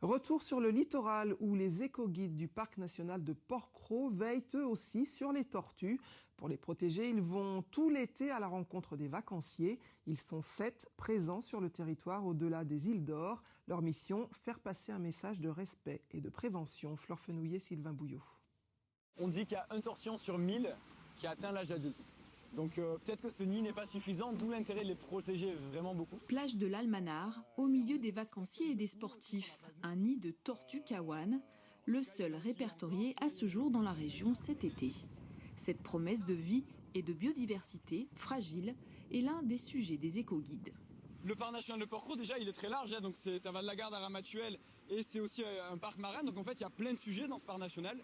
Retour sur le littoral où les éco-guides du parc national de Porquerolles veillent eux aussi sur les tortues. Pour les protéger, ils vont tout l'été à la rencontre des vacanciers. Ils sont 7 présents sur le territoire au-delà des îles d'Or. Leur mission, faire passer un message de respect et de prévention. Flore Fenouillet, Sylvain Bouillot. On dit qu'il y a un torchon sur 1000 qui atteint l'âge adulte. Donc peut-être que ce nid n'est pas suffisant, d'où l'intérêt de les protéger vraiment beaucoup. Plage de l'Almanar, au milieu des vacanciers et des sportifs, un nid de tortues kawan, le seul répertorié à ce jour dans la région cet été. Cette promesse de vie et de biodiversité fragile est l'un des sujets des éco-guides. Le parc national de Porquerolles, déjà, il est très large, donc ça va de la Garde à Ramatuelle et c'est aussi un parc marin. Donc en fait, il y a plein de sujets dans ce parc national.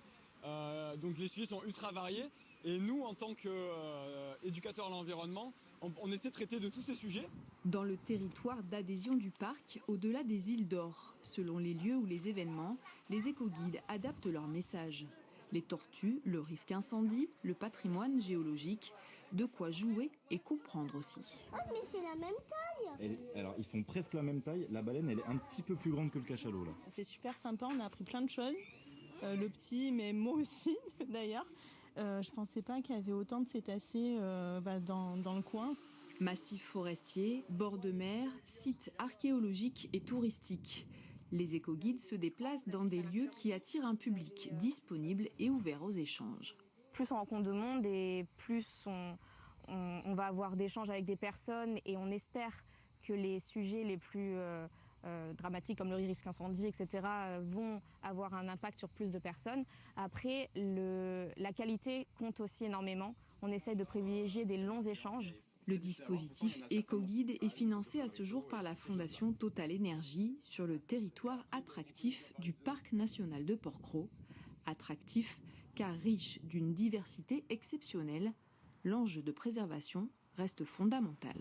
Donc les sujets sont ultra variés. Et nous, en tant qu'éducateurs à l'environnement, on essaie de traiter de tous ces sujets. Dans le territoire d'adhésion du parc, au-delà des îles d'Or, selon les lieux ou les événements, les éco-guides adaptent leur message. Les tortues, le risque incendie, le patrimoine géologique, de quoi jouer et comprendre aussi. Ah mais c'est la même taille. Alors ils font presque la même taille, la baleine elle est un petit peu plus grande que le cachalot là. C'est super sympa, on a appris plein de choses, le petit mais moi aussi d'ailleurs. Je pensais pas qu'il y avait autant de cétacés dans le coin. Massif forestier, bord de mer, sites archéologiques et touristiques. Les éco-guides se déplacent dans des lieux qui attirent un public disponible et ouvert aux échanges. Plus on rencontre de monde et plus on va avoir d'échanges avec des personnes et on espère que les sujets les plus dramatiques comme le risque incendie, etc. vont avoir un impact sur plus de personnes. Après, la qualité compte aussi énormément. On essaie de privilégier des longs échanges. Le dispositif Éco-Guide est financé à ce jour par la Fondation Total Énergie sur le territoire attractif du Parc national de Porquerolles. Attractif car riche d'une diversité exceptionnelle, l'enjeu de préservation reste fondamental.